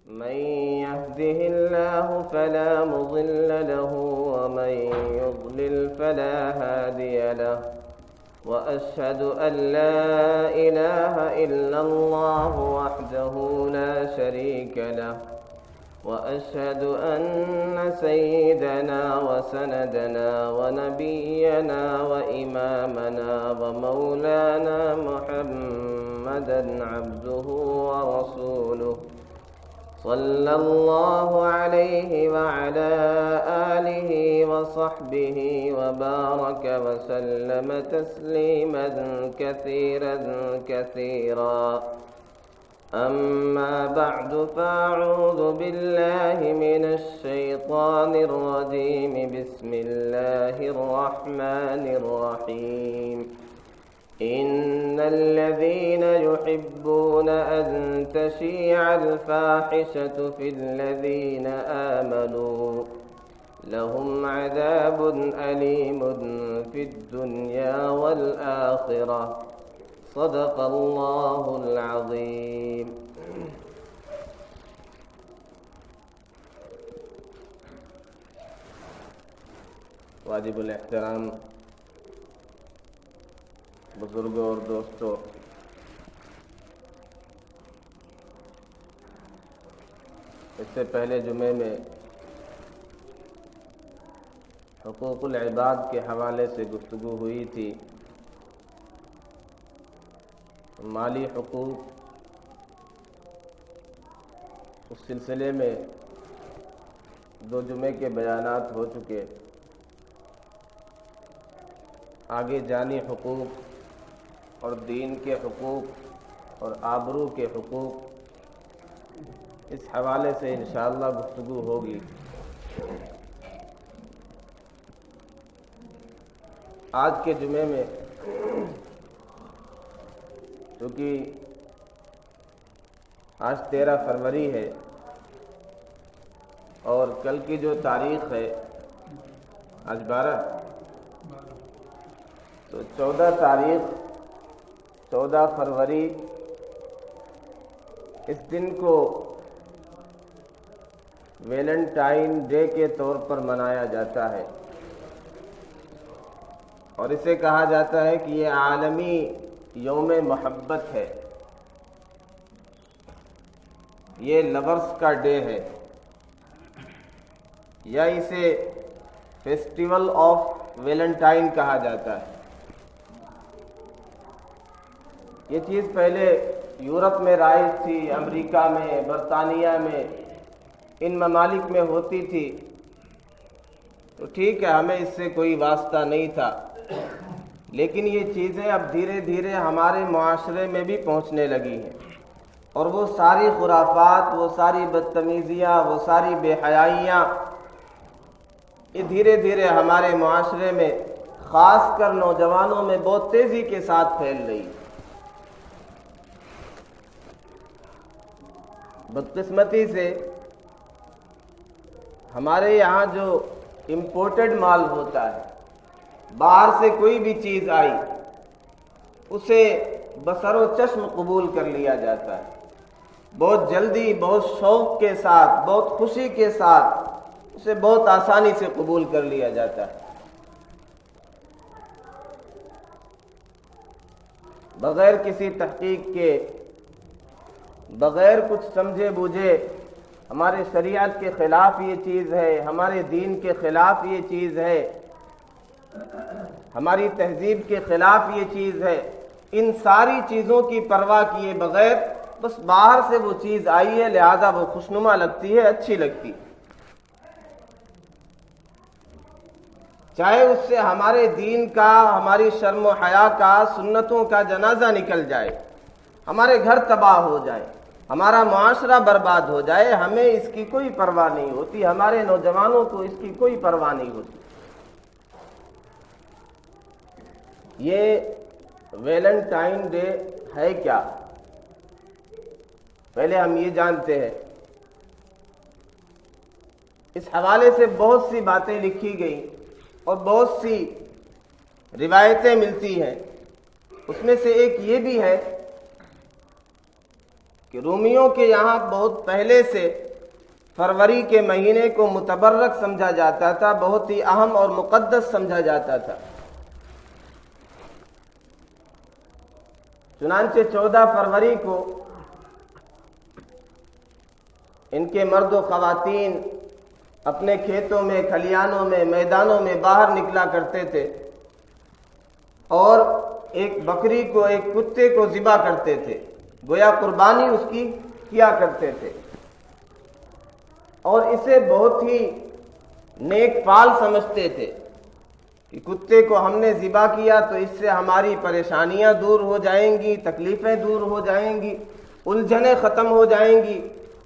من يهده الله فلا مضل له ومن يضلل فلا هادي له وأشهد أن لا إله إلا الله وحده لا شريك له وأشهد أن سيدنا وسندنا ونبينا وإمامنا ومولانا محمدا عبده ورسوله صلى الله عليه وعلى آله وصحبه وبارك وسلم تسليما كثيرا كثيرا. أما بعد فأعوذ بالله من الشيطان الرجيم. بسم الله الرحمن الرحيم. إن الذين يحبون أن تشيع الفاحشة في الذين آمنوا لهم عذاب أليم في الدنيا والآخرة. صدق اللہ العظیم. واجب الاحترام بزرگوں اور دوستوں، اس سے پہلے جمعے میں حقوق العباد کے حوالے سے گفتگو ہوئی تھی. مالی حقوق، اس سلسلے میں 2 جمعے کے بیانات ہو چکے. آگے جانی حقوق اور دین کے حقوق اور آبرو کے حقوق، اس حوالے سے انشاءاللہ گفتگو ہوگی. آج کے جمعے میں کیونکہ آج 13 فروری ہے اور کل کی جو تاریخ ہے آج 12، تو 14 تاریخ 14 فروری اس دن کو ویلنٹائن ڈے کے طور پر منایا جاتا ہے، اور اسے کہا جاتا ہے کہ یہ عالمی یوم محبت ہے، یہ لورز کا ڈے ہے، یا اسے فیسٹیول آف ویلنٹائن کہا جاتا ہے. یہ چیز پہلے یورپ میں رائج تھی، امریکہ میں، برطانیہ میں، ان ممالک میں ہوتی تھی، تو ٹھیک ہے، ہمیں اس سے کوئی واسطہ نہیں تھا. لیکن یہ چیزیں اب دھیرے دھیرے ہمارے معاشرے میں بھی پہنچنے لگی ہیں، اور وہ ساری خرافات، وہ ساری بدتمیزیاں، وہ ساری بے حیائیاں یہ دھیرے دھیرے ہمارے معاشرے میں خاص کر نوجوانوں میں بہت تیزی کے ساتھ پھیل رہی ہے. بدقسمتی سے ہمارے یہاں جو امپورٹڈ مال ہوتا ہے، باہر سے کوئی بھی چیز آئی اسے بسر و چشم قبول کر لیا جاتا ہے، بہت جلدی، بہت شوق کے ساتھ، بہت خوشی کے ساتھ اسے بہت آسانی سے قبول کر لیا جاتا ہے، بغیر کسی تحقیق کے، بغیر کچھ سمجھے بوجھے. ہمارے شریعت کے خلاف یہ چیز ہے، ہمارے دین کے خلاف یہ چیز ہے، ہماری تہذیب کے خلاف یہ چیز ہے. ان ساری چیزوں کی پرواہ کیے بغیر بس باہر سے وہ چیز آئی ہے، لہذا وہ خوشنما لگتی ہے، اچھی لگتی ہے، چاہے اس سے ہمارے دین کا، ہماری شرم و حیا کا، سنتوں کا جنازہ نکل جائے، ہمارے گھر تباہ ہو جائے، ہمارا معاشرہ برباد ہو جائے، ہمیں اس کی کوئی پرواہ نہیں ہوتی، ہمارے نوجوانوں کو اس کی کوئی پرواہ نہیں ہوتی. یہ ویلنٹائن ڈے ہے کیا؟ پہلے ہم یہ جانتے ہیں. اس حوالے سے بہت سی باتیں لکھی گئی اور بہت سی روایتیں ملتی ہیں. اس میں سے ایک یہ بھی ہے کہ رومیوں کے یہاں بہت پہلے سے فروری کے مہینے کو متبرک سمجھا جاتا تھا، بہت ہی اہم اور مقدس سمجھا جاتا تھا۔ چنانچہ 14 فروری کو ان کے مرد و خواتین اپنے کھیتوں میں، کھلیانوں میں، میدانوں میں باہر نکلا کرتے تھے اور ایک بکری کو، ایک کتے کو ذبح کرتے تھے، گویا قربانی اس کی کیا کرتے تھے، اور اسے بہت ہی نیک فال سمجھتے تھے کہ کتے کو ہم نے ذبح کیا تو اس سے ہماری پریشانیاں دور ہو جائیں گی، تکلیفیں دور ہو جائیں گی، الجھنیں ختم ہو جائیں گی،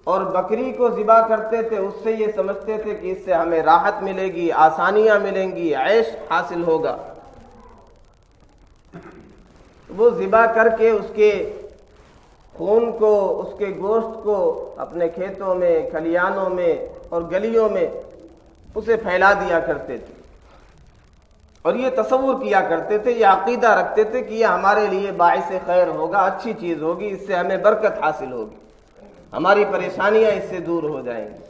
اور بکری کو ذبح کرتے تھے، اس سے یہ سمجھتے تھے کہ اس سے ہمیں راحت ملے گی، آسانیاں ملیں گی، عیش حاصل ہوگا۔ وہ ذبح کر کے اس کے خون کو، اس کے گوشت کو اپنے کھیتوں میں، کھلیانوں میں اور گلیوں میں اسے پھیلا دیا کرتے تھے، اور یہ تصور کیا کرتے تھے، یہ عقیدہ رکھتے تھے کہ یہ ہمارے لیے باعث خیر ہوگا، اچھی چیز ہوگی، اس سے ہمیں برکت حاصل ہوگی، ہماری پریشانیاں اس سے دور ہو جائیں گی۔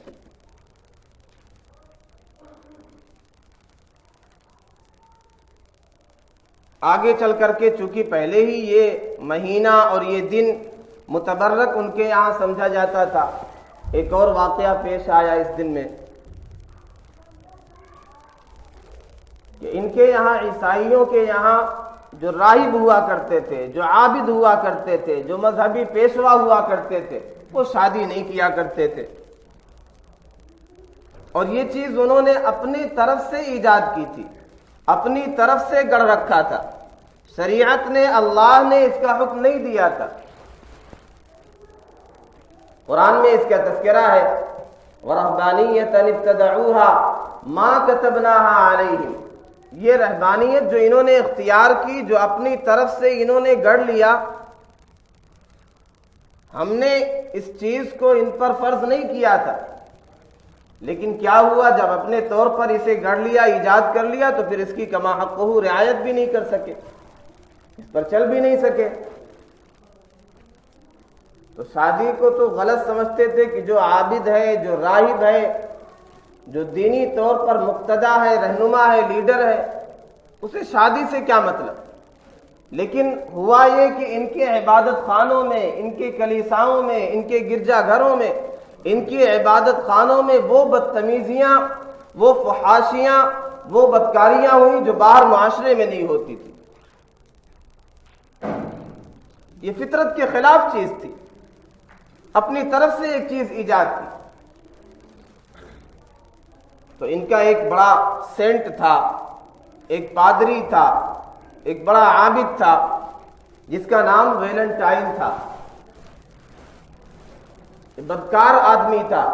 آگے چل کر کے چونکہ پہلے ہی یہ مہینہ اور یہ دن متبرک ان کے یہاں سمجھا جاتا تھا، ایک اور واقعہ پیش آیا اس دن میں کہ ان کے یہاں، عیسائیوں کے یہاں جو راہب ہوا کرتے تھے، جو عابد ہوا کرتے تھے، جو مذہبی پیشوا ہوا کرتے تھے، وہ شادی نہیں کیا کرتے تھے، اور یہ چیز انہوں نے اپنی طرف سے ایجاد کی تھی، اپنی طرف سے گڑھ رکھا تھا، شریعت نے، اللہ نے اس کا حکم نہیں دیا تھا۔ قرآن میں اس کا تذکرہ ہے، وَرَهْبَانِيَّةً ابْتَدَعُوهَا مَا كَتَبْنَاهَا عَلَيْهِمْ، یہ رہبانیت جو انہوں نے اختیار کی، جو اپنی طرف سے انہوں نے گڑھ لیا، ہم نے اس چیز کو ان پر فرض نہیں کیا تھا، لیکن کیا ہوا، جب اپنے طور پر اسے گڑھ لیا، ایجاد کر لیا، تو پھر اس کی کما حقہ رعایت بھی نہیں کر سکے، اس پر چل بھی نہیں سکے۔ تو شادی کو تو غلط سمجھتے تھے کہ جو عابد ہے، جو راہب ہے، جو دینی طور پر مقتدا ہے، رہنما ہے، لیڈر ہے، اسے شادی سے کیا مطلب۔ لیکن ہوا یہ کہ ان کے عبادت خانوں میں، ان کے کلیساؤں میں، ان کے گرجا گھروں میں، ان کی عبادت خانوں میں وہ بدتمیزیاں، وہ فحاشیاں، وہ بدکاریاں ہوئیں جو باہر معاشرے میں نہیں ہوتی تھی۔ یہ فطرت کے خلاف چیز تھی، اپنی طرف سے ایک چیز ایجاد کی۔ تو ان کا ایک بڑا سینٹ تھا، ایک پادری تھا، ایک بڑا عابد تھا، جس کا نام ویلنٹائن تھا۔ بدکار آدمی تھا،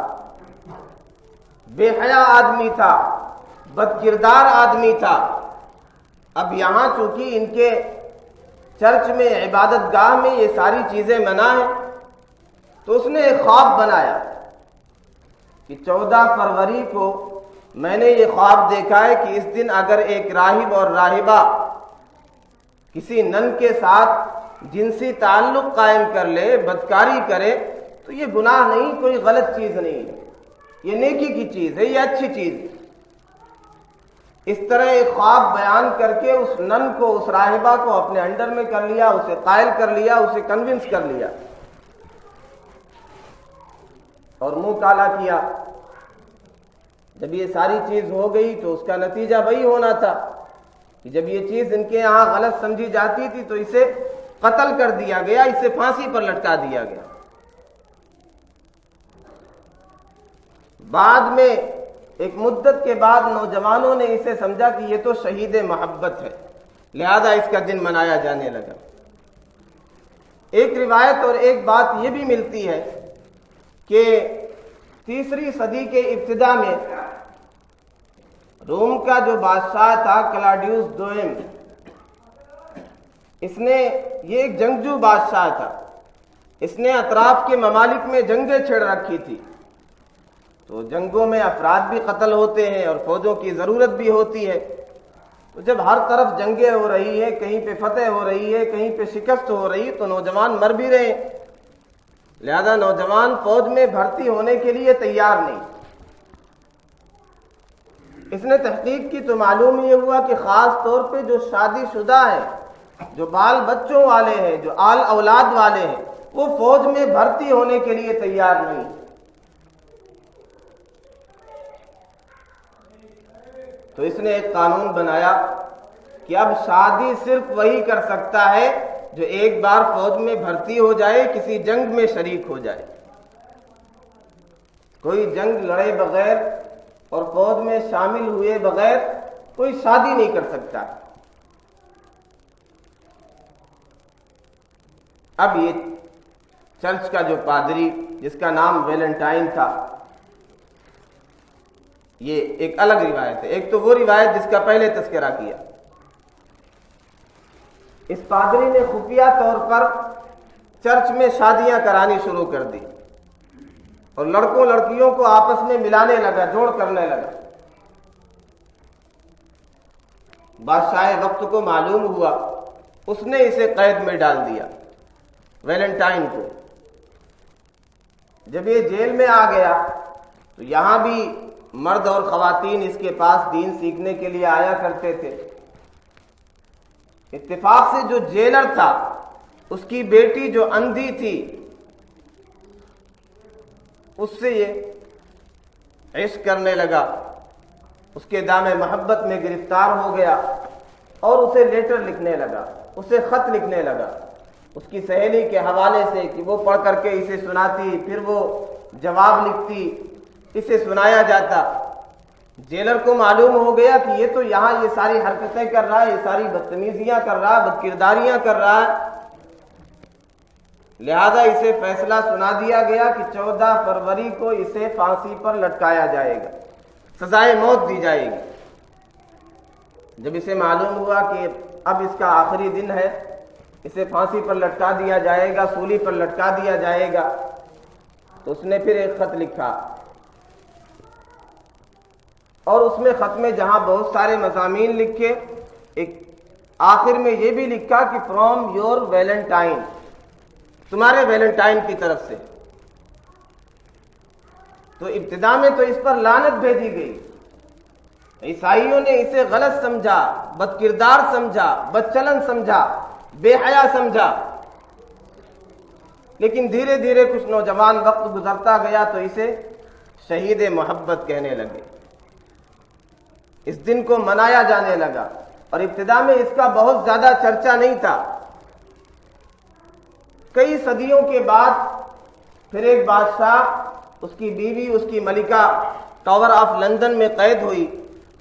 بے حیا آدمی تھا، بد کردار آدمی تھا۔ اب یہاں چونکہ ان کے چرچ میں، عبادت گاہ میں یہ ساری چیزیں منع ہیں، تو اس نے ایک خواب بنایا کہ 14 فروری کو میں نے یہ خواب دیکھا ہے کہ اس دن اگر ایک راہب اور راہبہ کسی نن کے ساتھ جنسی تعلق قائم کر لے، بدکاری کرے، تو یہ گناہ نہیں، کوئی غلط چیز نہیں ہے، یہ نیکی کی چیز ہے، یہ اچھی چیز ہے۔ اس طرح ایک خواب بیان کر کے اس نن کو، اس راہبہ کو اپنے انڈر میں کر لیا، اسے قائل کر لیا، اسے کنونس کر لیا، اور منہ کالا کیا۔ جب یہ ساری چیز ہو گئی تو اس کا نتیجہ وہی ہونا تھا کہ جب یہ چیز ان کے یہاں غلط سمجھی جاتی تھی تو اسے قتل کر دیا گیا، اسے پھانسی پر لٹکا دیا گیا۔ بعد میں ایک مدت کے بعد نوجوانوں نے اسے سمجھا کہ یہ تو شہید محبت ہے، لہذا اس کا دن منایا جانے لگا۔ ایک روایت اور ایک بات یہ بھی ملتی ہے کہ 3 صدی کے ابتدا میں روم کا جو بادشاہ تھا کلاڈیوس دوئم، اس نے، یہ ایک جنگجو بادشاہ تھا، اس نے اطراف کے ممالک میں جنگیں چھڑ رکھی تھی، تو جنگوں میں افراد بھی قتل ہوتے ہیں اور فوجوں کی ضرورت بھی ہوتی ہے۔ تو جب ہر طرف جنگیں ہو رہی ہیں، کہیں پہ فتح ہو رہی ہے، کہیں پہ شکست ہو رہی ہے، تو نوجوان مر بھی رہے ہیں۔ لہذا نوجوان فوج میں بھرتی ہونے کے لیے تیار نہیں۔ اس نے تحقیق کی تو معلوم یہ ہوا کہ خاص طور پہ جو شادی شدہ ہیں، جو بال بچوں والے ہیں، جو آل اولاد والے ہیں، وہ فوج میں بھرتی ہونے کے لیے تیار نہیں۔ تو اس نے ایک قانون بنایا کہ اب شادی صرف وہی کر سکتا ہے جو ایک بار فوج میں بھرتی ہو جائے، کسی جنگ میں شریک ہو جائے۔ کوئی جنگ لڑے بغیر اور فوج میں شامل ہوئے بغیر کوئی شادی نہیں کر سکتا۔ اب یہ چرچ کا جو پادری جس کا نام ویلنٹائن تھا، یہ ایک الگ روایت ہے۔ ایک تو وہ روایت جس کا پہلے تذکرہ کیا، اس پادری نے خفیہ طور پر چرچ میں شادیاں کرانی شروع کر دی اور لڑکوں لڑکیوں کو آپس میں ملانے لگا، جوڑ کرنے لگا۔ بادشاہ وقت کو معلوم ہوا، اس نے اسے قید میں ڈال دیا، ویلنٹائن کو۔ جب یہ جیل میں آ گیا تو یہاں بھی مرد اور خواتین اس کے پاس دین سیکھنے کے لیے آیا کرتے تھے۔ اتفاق سے جو جیلر تھا، اس کی بیٹی جو اندھی تھی، اس سے یہ عشق کرنے لگا، اس کے دام محبت میں گرفتار ہو گیا اور اسے لیٹر لکھنے لگا، اسے خط لکھنے لگا اس کی سہیلی کے حوالے سے کہ وہ پڑھ کر کے اسے سناتی، پھر وہ جواب لکھتی، اسے سنایا جاتا۔ جیلر کو معلوم ہو گیا کہ یہ تو یہاں یہ ساری حرکتیں کر رہا ہے، یہ ساری بدتمیزیاں کر رہا ہے، بدکرداریاں کر رہا ہے، لہذا اسے فیصلہ سنا دیا گیا کہ 14 فروری کو اسے پھانسی پر لٹکایا جائے گا، سزائے موت دی جائے گی۔ جب اسے معلوم ہوا کہ اب اس کا آخری دن ہے، اسے پھانسی پر لٹکا دیا جائے گا، سولی پر لٹکا دیا جائے گا، تو اس نے پھر ایک خط لکھا اور اس میں خط میں جہاں بہت سارے مضامین لکھے، ایک آخر میں یہ بھی لکھا کہ فرام یور ویلنٹائن، تمہارے ویلنٹائن کی طرف سے۔ تو ابتدا میں تو اس پر لعنت بھیجی گئی، عیسائیوں نے اسے غلط سمجھا، بد کردار سمجھا، بد چلن سمجھا، بے حیا سمجھا، لیکن دھیرے دھیرے کچھ نوجوان وقت گزرتا گیا تو اسے شہید محبت کہنے لگے، اس دن کو منایا جانے لگا۔ اور ابتدا میں اس کا بہت زیادہ چرچا نہیں تھا۔ کئی صدیوں کے بعد پھر ایک بادشاہ، اس کی بیوی، اس کی ملکہ ٹاور آف لندن میں قید ہوئی۔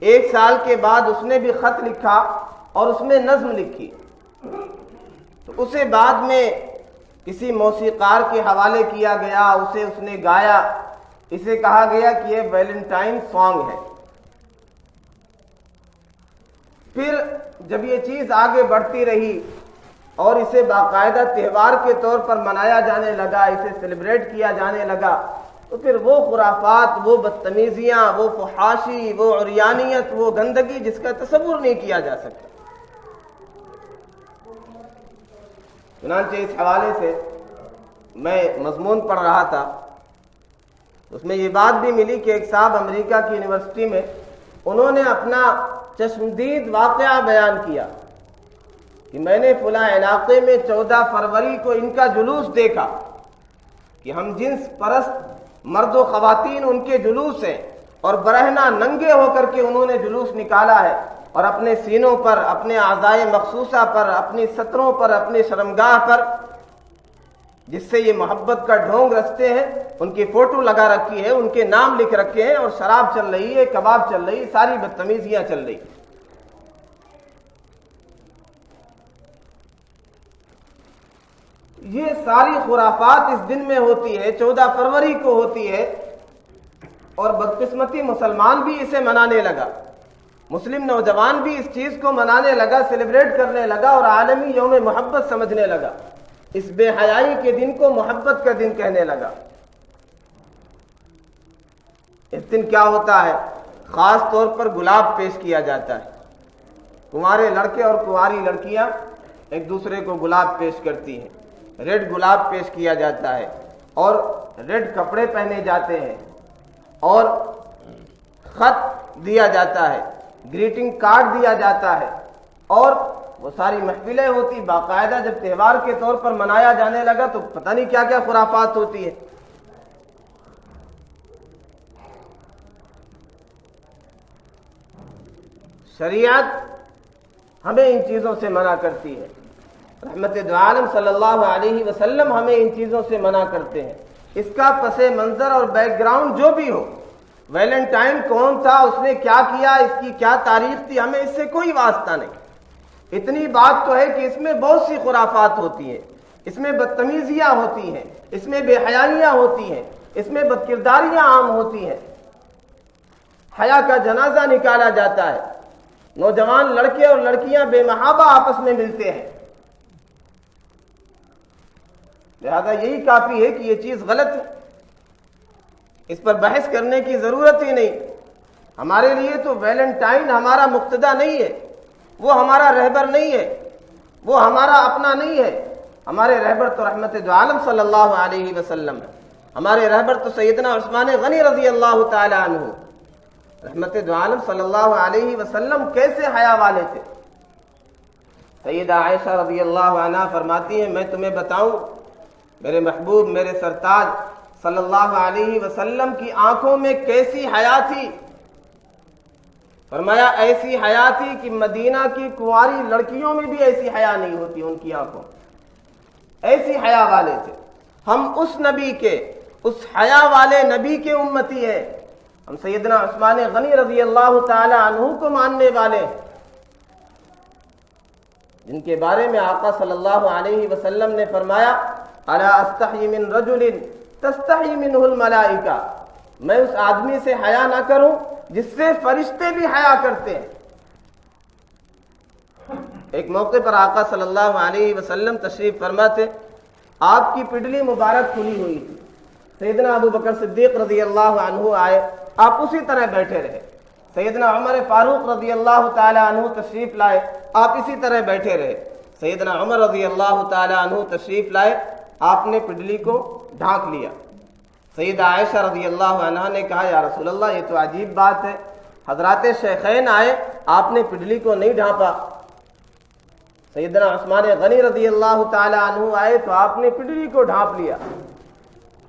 1 سال کے بعد اس نے بھی خط لکھا اور اس میں نظم لکھی، تو اسے بعد میں کسی موسیقار کے حوالے کیا گیا، اسے اس نے گایا، اسے کہا گیا کہ یہ ویلنٹائن سانگ ہے۔ پھر جب یہ چیز آگے بڑھتی رہی اور اسے باقاعدہ تہوار کے طور پر منایا جانے لگا، اسے سیلیبریٹ کیا جانے لگا، تو پھر وہ خرافات، وہ بدتمیزیاں، وہ فحاشی، وہ عریانیت، وہ گندگی جس کا تصور نہیں کیا جا سکتا۔ چنانچہ اس حوالے سے میں مضمون پڑھ رہا تھا، اس میں یہ بات بھی ملی کہ ایک صاحب امریکہ کی یونیورسٹی میں انہوں نے اپنا چشمدید واقعہ بیان کیا کہ میں نے فلاں علاقے میں 14 فروری کو ان کا جلوس دیکھا کہ ہم جنس پرست مرد و خواتین ان کے جلوس ہیں، اور برہنہ ننگے ہو کر کے انہوں نے جلوس نکالا ہے، اور اپنے سینوں پر، اپنے اعضائے مخصوصہ پر، اپنی سطروں پر، اپنے شرمگاہ پر جس سے یہ محبت کا ڈھونگ رچتے ہیں، ان کی فوٹو لگا رکھی ہے، ان کے نام لکھ رکھے ہیں، اور شراب چل رہی ہے، کباب چل رہی ہے، ساری بدتمیزیاں چل رہی۔ یہ ساری خرافات اس دن میں ہوتی ہے، 14 فروری کو ہوتی ہے، اور بدقسمتی مسلمان بھی اسے منانے لگا، مسلم نوجوان بھی اس چیز کو منانے لگا، سیلیبریٹ کرنے لگا، اور عالمی یوم محبت سمجھنے لگا، اس بے حیائی کے دن کو محبت کا دن کہنے لگا۔ اس دن کیا ہوتا ہے؟ خاص طور پر گلاب پیش کیا جاتا ہے، کنوارے لڑکے اور کنواری لڑکیاں ایک دوسرے کو گلاب پیش کرتی ہیں، ریڈ گلاب پیش کیا جاتا ہے، اور ریڈ کپڑے پہنے جاتے ہیں اور خط دیا جاتا ہے، گریٹنگ کارڈ دیا جاتا ہے، اور وہ ساری محفلیں ہوتی، باقاعدہ جب تہوار کے طور پر منایا جانے لگا تو پتہ نہیں کیا کیا خرافات ہوتی ہے۔ شریعت ہمیں ان چیزوں سے منع کرتی ہے، رحمت دو عالم صلی اللہ علیہ وسلم ہمیں ان چیزوں سے منع کرتے ہیں۔ اس کا پس منظر اور بیک گراؤنڈ جو بھی ہو، ویلنٹائن کون تھا، اس نے کیا کیا، اس کی کیا تاریخ تھی، ہمیں اس سے کوئی واسطہ نہیں۔ اتنی بات تو ہے کہ اس میں بہت سی خرافات ہوتی ہیں، اس میں بدتمیزیاں ہوتی ہیں، اس میں بے حیائیاں ہوتی ہیں، اس میں بدکرداریاں عام ہوتی ہیں۔ حیا کا جنازہ نکالا جاتا ہے، نوجوان لڑکے اور لڑکیاں بے محابہ آپس میں ملتے ہیں، لہذا یہی کافی ہے کہ یہ چیز غلط ہے، اس پر بحث کرنے کی ضرورت ہی نہیں۔ ہمارے لیے تو ویلنٹائن ہمارا مقتدی نہیں ہے، وہ ہمارا رہبر نہیں ہے، وہ ہمارا اپنا نہیں ہے۔ ہمارے رہبر تو رحمت دو عالم صلی اللہ علیہ وسلم ہے، ہمارے رہبر تو سیدنا عثمان غنی رضی اللہ تعالی عنہ۔ رحمت دو عالم صلی اللہ علیہ وسلم کیسے حیا والے تھے؟ سیدہ عائشہ رضی اللہ عنہا فرماتی ہیں، میں تمہیں بتاؤں میرے محبوب میرے سرتاج صلی اللہ علیہ وسلم کی آنکھوں میں کیسی حیا تھی؟ فرمایا ایسی حیا تھی کہ مدینہ کی کنواری لڑکیوں میں بھی ایسی حیا نہیں ہوتی ان کی آنکھوں، ایسی حیا والے تھے۔ ہم اس نبی کے، اس حیا والے نبی کے امتی ہیں، ہم سیدنا عثمان غنی رضی اللہ تعالی عنہ کو ماننے والے ہیں، جن کے بارے میں آقا صلی اللہ علیہ وسلم نے فرمایا الا استحی من رجل تستحی منہ الملائکہ، میں اس آدمی سے حیا نہ کروں جس سے فرشتے بھی حیا کرتے ہیں۔ ایک موقع پر آقا صلی اللہ علیہ وسلم تشریف فرما تھے، آپ کی پڈلی مبارک کھلی ہوئی تھی، سیدنا ابو بکر صدیق رضی اللہ عنہ آئے، آپ اسی طرح بیٹھے رہے۔ سیدنا عمر فاروق رضی اللہ تعالی عنہ تشریف لائے، آپ اسی طرح بیٹھے رہے۔ سیدنا عمر رضی اللہ تعالی عنہ تشریف لائے، آپ نے پڈلی کو ڈھانک لیا۔ سیدہ عائشہ رضی اللہ عنہا نے کہا یا رسول اللہ یہ تو عجیب بات ہے، حضرات شیخین آئے آپ نے پڈلی کو نہیں ڈھانپا، سیدنا عثمان غنی رضی اللہ تعالی عنہ آئے تو آپ نے پڈلی کو ڈھانپ لیا۔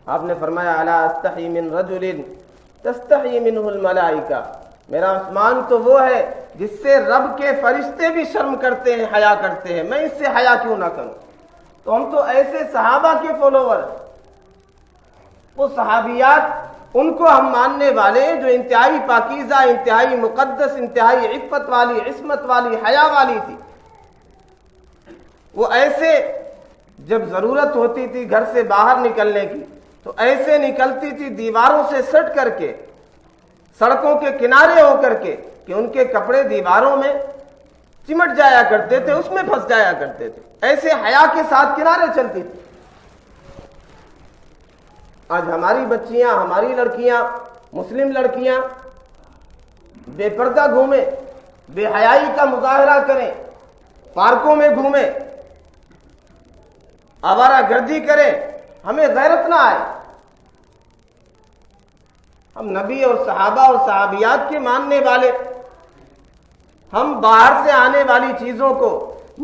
آپ نے فرمایا الا استحی من رجل تستحی منہ الملائکہ، میرا عثمان تو وہ ہے جس سے رب کے فرشتے بھی شرم کرتے ہیں، حیا کرتے ہیں، میں اس سے حیا کیوں نہ کروں؟ تو ہم تو ایسے صحابہ کے فالوور، وہ صحابیات ان کو ہم ماننے والے ہیں جو انتہائی پاکیزہ، انتہائی مقدس، انتہائی عفت والی، عصمت والی، حیا والی تھی۔ وہ ایسے جب ضرورت ہوتی تھی گھر سے باہر نکلنے کی تو ایسے نکلتی تھی دیواروں سے سٹ کر کے، سڑکوں کے کنارے ہو کر کے، کہ ان کے کپڑے دیواروں میں چمٹ جایا کرتے تھے، اس میں پھنس جایا کرتے تھے، ایسے حیا کے ساتھ کنارے چلتی تھی۔ آج ہماری بچیاں، ہماری لڑکیاں، مسلم لڑکیاں بے پردہ گھومیں، بے حیائی کا مظاہرہ کریں، پارکوں میں گھومیں، آوارہ گردی کریں، ہمیں غیرت نہ آئے۔ ہم نبی اور صحابہ اور صحابیات کے ماننے والے، ہم باہر سے آنے والی چیزوں کو،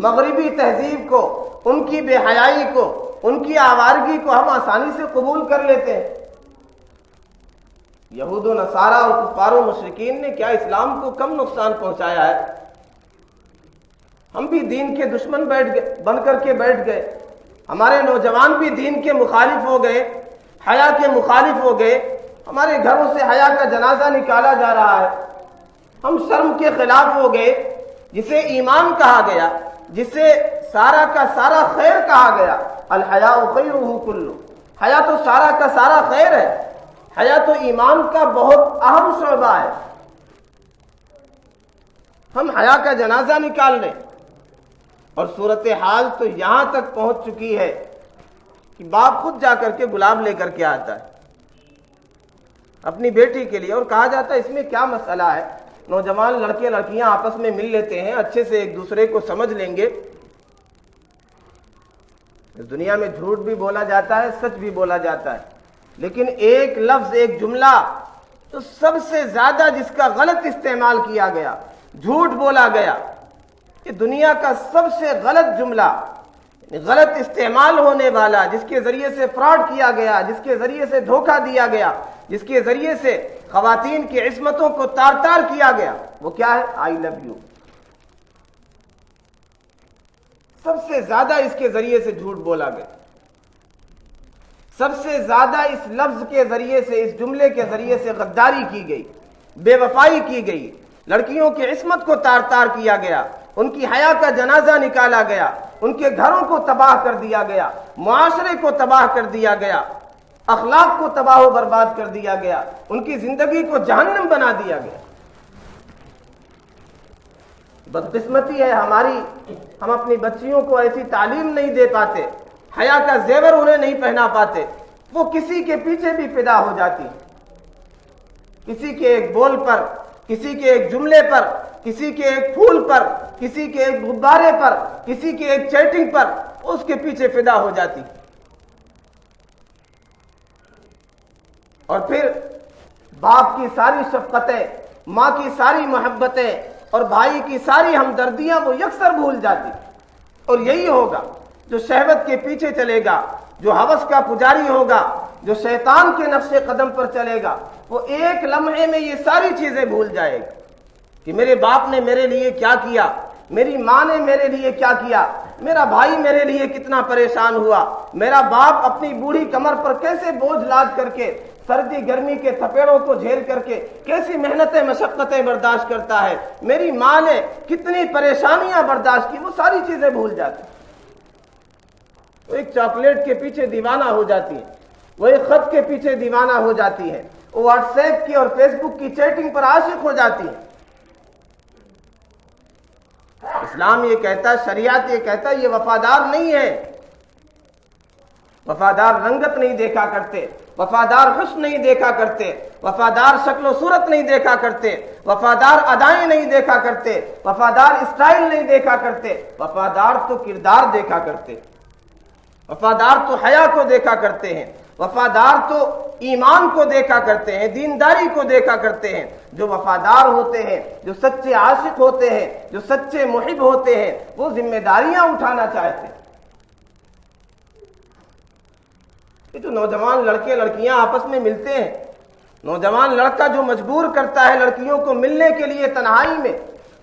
مغربی تہذیب کو، ان کی بے حیائی کو، ان کی آوارگی کو ہم آسانی سے قبول کر لیتے ہیں۔ یہود و نصارہ اور کفار و مشرکین نے کیا اسلام کو کم نقصان پہنچایا ہے؟ ہم بھی دین کے دشمن بن کر کے بیٹھ گئے، ہمارے نوجوان بھی دین کے مخالف ہو گئے، حیا کے مخالف ہو گئے، ہمارے گھروں سے حیا کا جنازہ نکالا جا رہا ہے، ہم شرم کے خلاف ہو گئے، جسے ایمان کہا گیا، جسے سارا کا سارا خیر کہا گیا۔ الحیاء خیرہ کلہ، حیا تو سارا کا سارا خیر ہے، حیا تو ایمان کا بہت اہم شعبہ ہے۔ ہم حیا کا جنازہ نکال لیں، اور صورتحال تو یہاں تک پہنچ چکی ہے کہ باپ خود جا کر کے گلاب لے کر کے آتا ہے اپنی بیٹی کے لیے، اور کہا جاتا ہے اس میں کیا مسئلہ ہے، نوجوان لڑکے لڑکیاں آپس میں مل لیتے ہیں، اچھے سے ایک دوسرے کو سمجھ لیں گے۔ اس دنیا میں جھوٹ بھی بولا جاتا ہے، سچ بھی بولا جاتا ہے، لیکن ایک لفظ، ایک جملہ تو سب سے زیادہ جس کا غلط استعمال کیا گیا، جھوٹ بولا گیا، یہ دنیا کا سب سے غلط جملہ، غلط استعمال ہونے والا، جس کے ذریعے سے فراڈ کیا گیا، جس کے ذریعے سے دھوکہ دیا گیا، جس کے ذریعے سے خواتین کی عصمتوں کو تار تار کیا گیا، وہ کیا ہے؟ آئی لو یو۔ سب سے زیادہ اس کے ذریعے سے جھوٹ بولا گیا، سب سے زیادہ اس لفظ کے ذریعے سے، اس جملے کے ذریعے سے غداری کی گئی، بے وفائی کی گئی، لڑکیوں کی عصمت کو تار تار کیا گیا، ان کی حیا کا جنازہ نکالا گیا، ان کے گھروں کو تباہ کر دیا گیا، معاشرے کو تباہ کر دیا گیا، اخلاق کو تباہ و برباد کر دیا گیا، ان کی زندگی کو جہنم بنا دیا گیا۔ بدقسمتی ہے ہماری، ہم اپنی بچیوں کو ایسی تعلیم نہیں دے پاتے، حیا کا زیور انہیں نہیں پہنا پاتے، وہ کسی کے پیچھے بھی فدا ہو جاتی، کسی کے ایک بول پر، کسی کے ایک جملے پر، کسی کے ایک پھول پر، کسی کے ایک غبارے پر، کسی کے ایک چیٹنگ پر اس کے پیچھے فدا ہو جاتی، اور پھر باپ کی ساری شفقتیں، ماں کی ساری محبتیں اور بھائی کی ساری ہمدردیاں وہ یکسر بھول جاتی۔ اور یہی ہوگا جو شہوت کے پیچھے چلے گا، جو ہوس کا پجاری ہوگا، جو شیطان کے نقش قدم پر چلے گا، وہ ایک لمحے میں یہ ساری چیزیں بھول جائے گا کہ میرے باپ نے میرے لیے کیا کیا، میری ماں نے میرے لیے کیا کیا، میرا بھائی میرے لیے کتنا پریشان ہوا، میرا باپ اپنی بوڑھی کمر پر کیسے بوجھ لاد کر کے، سردی گرمی کے تھپیڑوں کو جھیل کر کے کیسی محنتیں مشقتیں برداشت کرتا ہے، میری ماں نے کتنی پریشانیاں برداشت کی، وہ ساری چیزیں بھول جاتی، وہ ایک چاکلیٹ کے پیچھے دیوانہ ہو جاتی ہے، وہ ایک خط کے پیچھے دیوانہ ہو جاتی ہے، وہ واٹس ایپ کی اور فیس بک کی چیٹنگ پر عاشق ہو جاتی ہے۔ اسلام یہ کہتا ہے، شریعت یہ کہتا ہے، یہ وفادار نہیں ہے، وفادار رنگت نہیں دیکھا کرتے، وفادار حسن نہیں دیکھا کرتے، وفادار شکل و صورت نہیں دیکھا کرتے، وفادار ادائیں نہیں دیکھا کرتے، وفادار اسٹائل نہیں دیکھا کرتے، وفادار تو کردار دیکھا کرتے، وفادار تو حیا کو دیکھا کرتے ہیں، وفادار تو ایمان کو دیکھا کرتے ہیں، دینداری کو دیکھا کرتے ہیں۔ جو وفادار ہوتے ہیں، جو سچے عاشق ہوتے ہیں، جو سچے محب ہوتے ہیں، وہ ذمہ داریاں اٹھانا چاہتے ہیں۔ یہ جو نوجوان لڑکے لڑکیاں آپس میں ملتے ہیں، نوجوان لڑکا جو مجبور کرتا ہے لڑکیوں کو ملنے کے لیے تنہائی میں،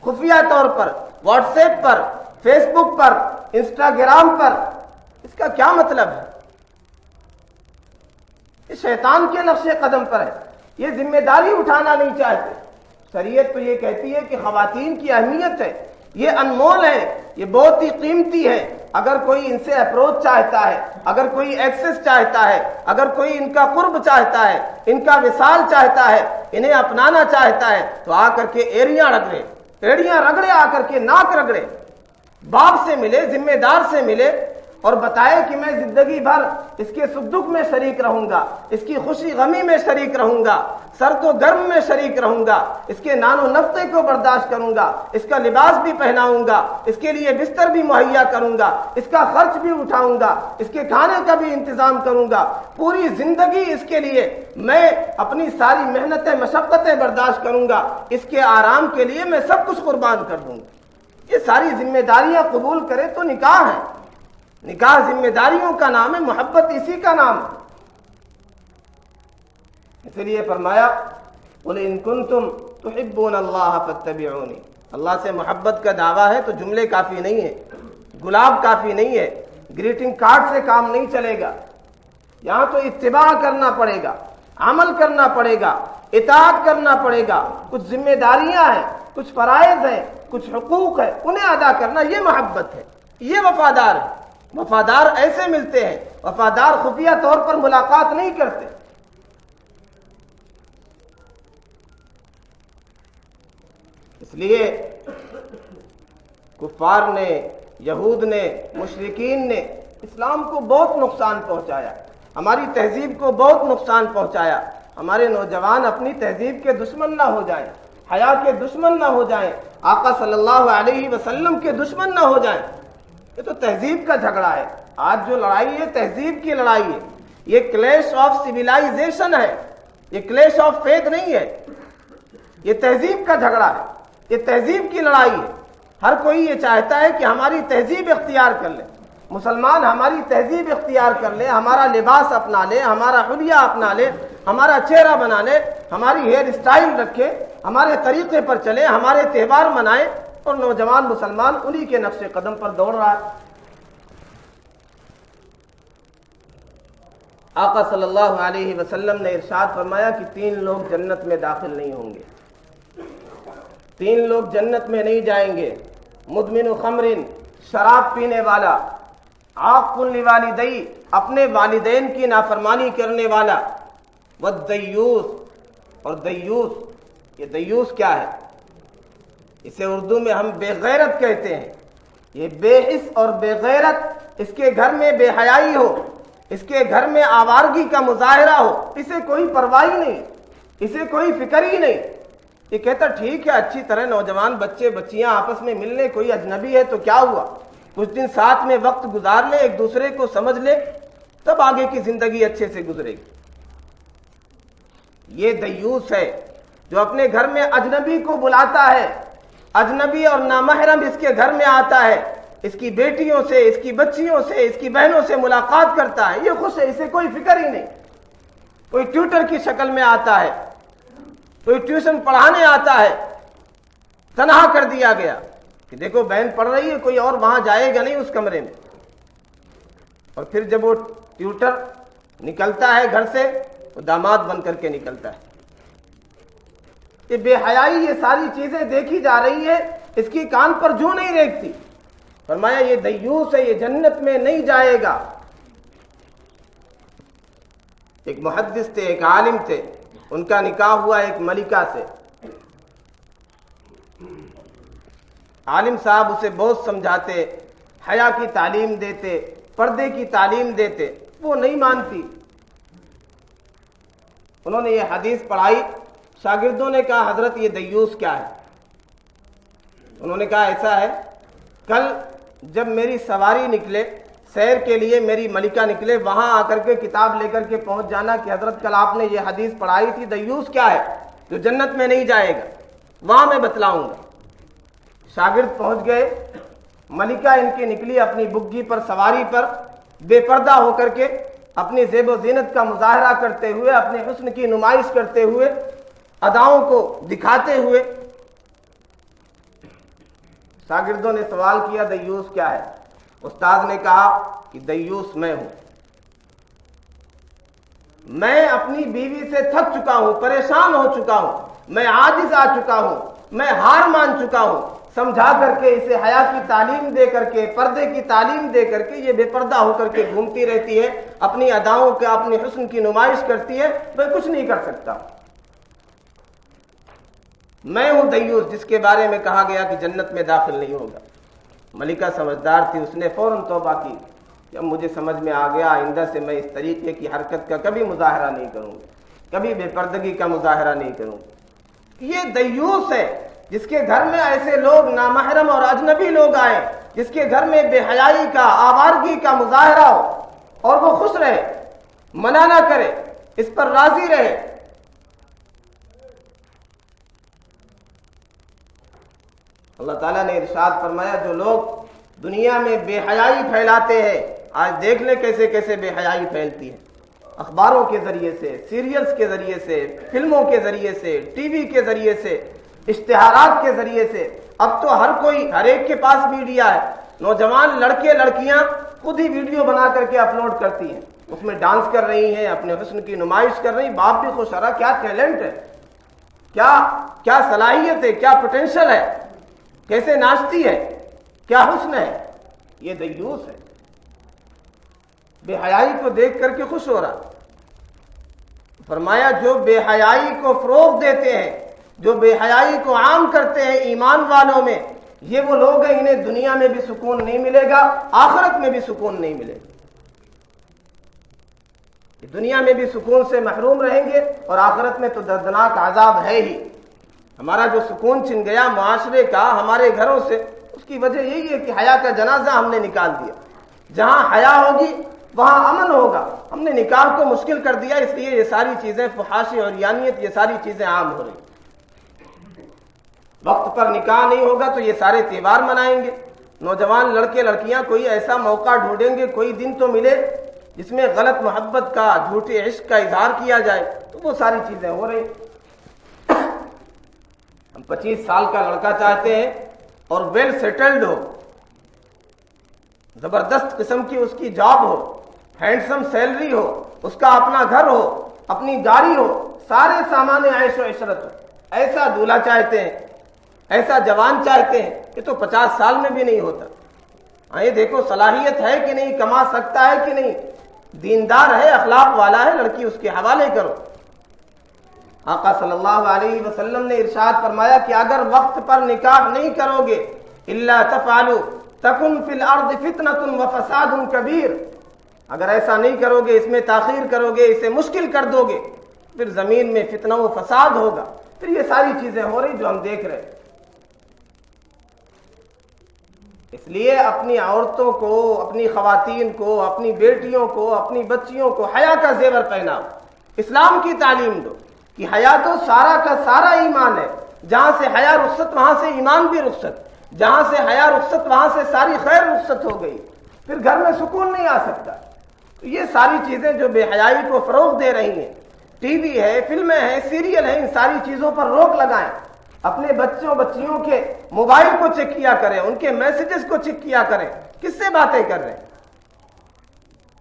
خفیہ طور پر، واٹس ایپ پر، فیس بک پر، انسٹاگرام پر، اس کا کیا مطلب ہے؟ یہ شیطان کے نقش قدم پر ہے، یہ ذمہ داری اٹھانا نہیں چاہتے۔ شریعت تو یہ کہتی ہے کہ خواتین کی اہمیت ہے، یہ انمول ہے، یہ بہت ہی قیمتی ہے، اگر کوئی ان سے اپروچ چاہتا ہے، اگر کوئی ایکسس چاہتا ہے، اگر کوئی ان کا قرب چاہتا ہے، ان کا وصال چاہتا ہے، انہیں اپنانا چاہتا ہے، تو آ کر کے ایڑیاں رگڑے، ایڑیاں رگڑے، آ کر کے ناک رگڑے، باپ سے ملے، ذمہ دار سے ملے، اور بتائے کہ میں زندگی بھر اس کے سکھ دکھ میں شریک رہوں گا، اس کی خوشی غمی میں شریک رہوں گا، سرد و گرم میں شریک رہوں گا، اس کے نان و نفتے کو برداشت کروں گا، اس کا لباس بھی پہناؤں گا، اس کے لیے بستر بھی مہیا کروں گا، اس کا خرچ بھی اٹھاؤں گا، اس کے کھانے کا بھی انتظام کروں گا، پوری زندگی اس کے لیے میں اپنی ساری محنتیں مشقتیں برداشت کروں گا، اس کے آرام کے لیے میں سب کچھ قربان کر دوں گا۔ یہ ساری ذمہ داریاں قبول کرے تو نکاح ہے، نکاح ذمہ داریوں کا نام ہے، محبت اسی کا نام ہے۔ اس لیے فرمایا قُلْ إِن كُنتُمْ تُحِبُّونَ اللَّهَ فَاتَّبِعُونِي، اللہ سے محبت کا دعویٰ ہے تو جملے کافی نہیں ہے، گلاب کافی نہیں ہے، گریٹنگ کارڈ سے کام نہیں چلے گا، یہاں تو اتباع کرنا پڑے گا، عمل کرنا پڑے گا، اطاعت کرنا پڑے گا، کچھ ذمہ داریاں ہیں، کچھ فرائض ہیں، کچھ حقوق ہیں، انہیں ادا کرنا، یہ محبت ہے، یہ وفادار ہے۔ وفادار ایسے ملتے ہیں، وفادار خفیہ طور پر ملاقات نہیں کرتے۔ اس لیے کفار نے، یہود نے، مشرکین نے اسلام کو بہت نقصان پہنچایا، ہماری تہذیب کو بہت نقصان پہنچایا۔ ہمارے نوجوان اپنی تہذیب کے دشمن نہ ہو جائیں، حیا کے دشمن نہ ہو جائیں، آقا صلی اللہ علیہ وسلم کے دشمن نہ ہو جائیں۔ یہ تو تہذیب کا جھگڑا ہے، آج جو لڑائی ہے تہذیب کی لڑائی ہے، یہ کلیش آف سویلائزیشن ہے، یہ کلیش آف فیتھ نہیں ہے، یہ تہذیب کا جھگڑا ہے، یہ تہذیب کی لڑائی ہے۔ ہر کوئی یہ چاہتا ہے کہ ہماری تہذیب اختیار کر لے، مسلمان ہماری تہذیب اختیار کر لے، ہمارا لباس اپنا لے، ہمارا حلیہ اپنا لے، ہمارا چہرہ بنا لے، ہماری ہیئر اسٹائل رکھے، ہمارے طریقے پر چلے، ہمارے تہوار منائے، اور نوجوان مسلمان انہی کے نقش قدم پر دوڑ رہا ہے۔ آقا صلی اللہ علیہ وسلم نے ارشاد فرمایا کہ 3 لوگ جنت میں داخل نہیں ہوں گے، 3 لوگ جنت میں نہیں جائیں گے، مدمن خمر، شراب پینے والا، عاق لوالدی، اپنے والدین کی نافرمانی کرنے والا، والدیوس، اور دیوس۔ یہ دیوس کیا ہے؟ اسے اردو میں ہم بے غیرت کہتے ہیں۔ یہ بے حس اور بے غیرت، اس کے گھر میں بے حیائی ہو، اس کے گھر میں آوارگی کا مظاہرہ ہو، اسے کوئی پرواہ ہی نہیں، اسے کوئی فکر ہی نہیں۔ یہ کہتا ٹھیک ہے، اچھی طرح نوجوان بچے بچیاں آپس میں مل لیں، کوئی اجنبی ہے تو کیا ہوا، کچھ دن ساتھ میں وقت گزار لے، ایک دوسرے کو سمجھ لے، تب آگے کی زندگی اچھے سے گزرے گی۔ یہ دیوس ہے جو اپنے گھر میں اجنبی کو بلاتا ہے، اجنبی اور نامحرم اس کے گھر میں آتا ہے، اس کی بیٹیوں سے، اس کی بچیوں سے، اس کی بہنوں سے ملاقات کرتا ہے، یہ خوش ہے، اسے کوئی فکر ہی نہیں۔ کوئی ٹیوٹر کی شکل میں آتا ہے، کوئی ٹیوشن پڑھانے آتا ہے، تنہا کر دیا گیا کہ دیکھو بہن پڑھ رہی ہے، کوئی اور وہاں جائے گا نہیں اس کمرے میں۔ اور پھر جب وہ ٹیوٹر نکلتا ہے گھر سے، وہ داماد بن کر کے نکلتا ہے۔ یہ بے حیائی، یہ ساری چیزیں دیکھی جا رہی ہے، اس کی کان پر جوں نہیں ریکھتی۔ فرمایا یہ دیوس ہے، یہ جنت میں نہیں جائے گا۔ ایک محدث تھے، ایک عالم تھے، ان کا نکاح ہوا ایک ملکہ سے۔ عالم صاحب اسے بہت سمجھاتے، حیا کی تعلیم دیتے، پردے کی تعلیم دیتے، وہ نہیں مانتی۔ انہوں نے یہ حدیث پڑھائی، شاگردوں نے کہا حضرت یہ دیوس کیا ہے؟ انہوں نے کہا ایسا ہے، کل جب میری سواری نکلے سیر کے لیے، میری ملکہ نکلے، وہاں آ کر کے کتاب لے کر کے پہنچ جانا کہ حضرت کل آپ نے یہ حدیث پڑھائی تھی، دیوس کیا ہے جو جنت میں نہیں جائے گا، وہاں میں بتلاؤں گا۔ شاگرد پہنچ گئے، ملکہ ان کی نکلی اپنی بگھی پر سواری پر، بے پردہ ہو کر کے، اپنی زیب و زینت کا مظاہرہ کرتے ہوئے، اپنے حسن کی نمائش کرتے ہوئے، اداؤں کو دکھاتے ہوئے۔ شاگردوں نے سوال کیا دیوس کیا ہے؟ استاد نے کہا کہ دیوس میں ہوں، میں اپنی بیوی سے تھک چکا ہوں، پریشان ہو چکا ہوں، میں عاجز آ چکا ہوں، میں ہار مان چکا ہوں، سمجھا کر کے اسے حیا کی تعلیم دے کر کے، پردے کی تعلیم دے کر کے یہ بے پردہ ہو کر کے گھومتی رہتی ہے، اپنی اداؤں کا، اپنی حسن کی نمائش کرتی ہے، میں کچھ نہیں کر سکتا۔ میں ہوں دیوس جس کے بارے میں کہا گیا کہ جنت میں داخل نہیں ہوگا۔ ملکہ سمجھدار تھی، اس نے فوراً توبہ کی، جب مجھے سمجھ میں آ گیا آئندہ سے میں اس طریقے کی حرکت کا کبھی مظاہرہ نہیں کروں گا، کبھی بے پردگی کا مظاہرہ نہیں کروں گا۔ یہ دیوس ہے جس کے گھر میں ایسے لوگ نامحرم اور اجنبی لوگ آئیں، جس کے گھر میں بے حیائی کا، آوارگی کا مظاہرہ ہو، اور وہ خوش رہے، منع نہ کرے، اس پر راضی رہے۔ اللہ تعالیٰ نے ارشاد فرمایا جو لوگ دنیا میں بے حیائی پھیلاتے ہیں، آج دیکھ لیں کیسے کیسے بے حیائی پھیلتی ہے، اخباروں کے ذریعے سے، سیریلز کے ذریعے سے، فلموں کے ذریعے سے، ٹی وی کے ذریعے سے، اشتہارات کے ذریعے سے۔ اب تو ہر کوئی، ہر ایک کے پاس میڈیا ہے، نوجوان لڑکے لڑکیاں خود ہی ویڈیو بنا کر کے اپلوڈ کرتی ہیں، اس میں ڈانس کر رہی ہیں، اپنے حسن کی نمائش کر رہی ہیں، باپ بھی خوش رہا، کیا ٹیلنٹ ہے، کیا صلاحیت ہے، کیا پوٹینشل ہے، کیسے ناچتی ہے، کیا حسن ہے۔ یہ دیوس ہے، بے حیائی کو دیکھ کر کے خوش ہو رہا۔ فرمایا جو بے حیائی کو فروغ دیتے ہیں، جو بے حیائی کو عام کرتے ہیں ایمان والوں میں، یہ وہ لوگ ہیں انہیں دنیا میں بھی سکون نہیں ملے گا، آخرت میں بھی سکون نہیں ملے گا۔ دنیا میں بھی سکون سے محروم رہیں گے، اور آخرت میں تو دردناک عذاب ہے ہی۔ ہمارا جو سکون چھن گیا معاشرے کا، ہمارے گھروں سے، اس کی وجہ یہی ہے کہ حیا کا جنازہ ہم نے نکال دیا۔ جہاں حیا ہوگی وہاں امن ہوگا. ہم نے نکاح کو مشکل کر دیا، اس لیے یہ ساری چیزیں فحاشی اور یانیت یہ ساری چیزیں عام ہو رہی. وقت پر نکاح نہیں ہوگا تو یہ سارے تہوار منائیں گے. نوجوان لڑکے لڑکیاں کوئی ایسا موقع ڈھونڈیں گے، کوئی دن تو ملے جس میں غلط محبت کا، جھوٹے عشق کا اظہار کیا جائے، تو وہ ساری چیزیں ہو رہی. ہم 25 سال کا لڑکا چاہتے ہیں اور ویل سیٹلڈ ہو، زبردست قسم کی اس کی جاب ہو، ہینڈسم سیلری ہو، اس کا اپنا گھر ہو، اپنی گاڑی ہو، سارے سامان عیش و عشرت ہو. ایسا دولہا چاہتے ہیں، ایسا جوان چاہتے ہیں کہ تو 50 سال میں بھی نہیں ہوتا. یہ دیکھو صلاحیت ہے کہ نہیں، کما سکتا ہے کہ نہیں، دیندار ہے، اخلاق والا ہے، لڑکی اس کے حوالے کرو. آقا صلی اللہ علیہ وسلم نے ارشاد فرمایا کہ اگر وقت پر نکاح نہیں کرو گے، الا تفعلوا تکن فی الارض فتنۃ وفساد کبیر، اگر ایسا نہیں کرو گے، اس میں تاخیر کرو گے، اسے مشکل کر دو گے، پھر زمین میں فتنہ و فساد ہوگا. پھر یہ ساری چیزیں ہو رہی جو ہم دیکھ رہے ہیں. اس لیے اپنی عورتوں کو، اپنی خواتین کو، اپنی بیٹیوں کو، اپنی بچیوں کو حیا کا زیور پہناؤ، اسلام کی تعلیم دو کہ حیا تو سارا کا سارا ایمان ہے. جہاں سے حیا رخصت وہاں سے ایمان بھی رخصت، جہاں سے حیا رخصت وہاں سے ساری خیر رخصت ہو گئی، پھر گھر میں سکون نہیں آ سکتا. تو یہ ساری چیزیں جو بے حیائی کو فروغ دے رہی ہیں، ٹی وی ہے، فلمیں ہیں، سیریل ہیں، ان ساری چیزوں پر روک لگائیں. اپنے بچیوں کے موبائل کو چیک کیا کریں، ان کے میسیجز کو چیک کیا کریں، کس سے باتیں کر رہے ہیں،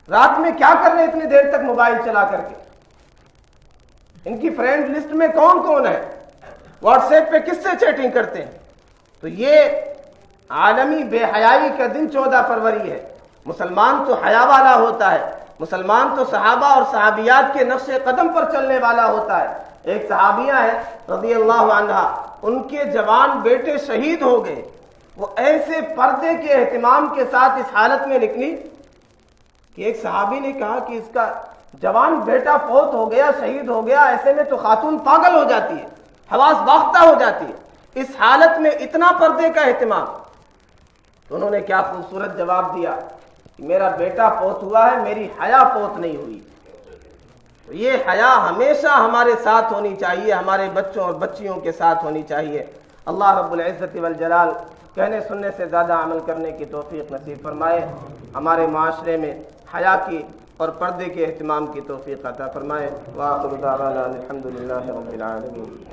رات میں کیا کر رہے ہیں اتنی دیر تک موبائل چلا کر کے، ان کی فرینڈ لسٹ میں کون کون ہے، واٹس ایپ پہ کس سے چیٹنگ کرتے ہیں. تو یہ عالمی بے حیائی کا دن 14 فروری ہے. مسلمان تو حیا والا ہوتا ہے، مسلمان تو صحابہ اور صحابیات کے نقش قدم پر چلنے والا ہوتا ہے. ایک صحابیہ ہے رضی اللہ عنہا، ان کے جوان بیٹے شہید ہو گئے. وہ ایسے پردے کے اہتمام کے ساتھ اس حالت میں نکلی کہ ایک صحابی نے کہا کہ اس کا جوان بیٹا فوت ہو گیا، شہید ہو گیا، ایسے میں تو خاتون پاگل ہو جاتی ہے، حواس باختہ ہو جاتی ہے، اس حالت میں اتنا پردے کا اہتمام. تو انہوں نے کیا خوبصورت جواب دیا کہ میرا بیٹا فوت ہوا ہے، میری حیا فوت نہیں ہوئی. یہ حیا ہمیشہ ہمارے ساتھ ہونی چاہیے، ہمارے بچوں اور بچیوں کے ساتھ ہونی چاہیے. اللہ رب العزت والجلال کہنے سننے سے زیادہ عمل کرنے کی توفیق نصیب فرمائے. ہمارے معاشرے میں حیا کی اور پردے کے اہتمام کی توفیق عطا فرمائے. وآخر دعوانا الحمدللہ رب العالمین.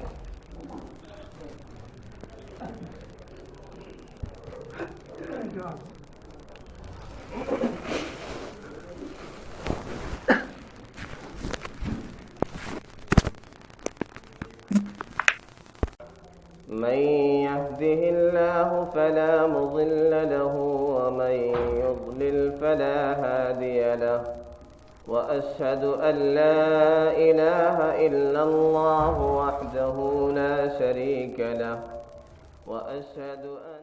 من يهده الله فلا مضل له ومن يضلل فلا هادي له وأشهد أن لا إله إلا الله وحده لا شريك له وأشهد أن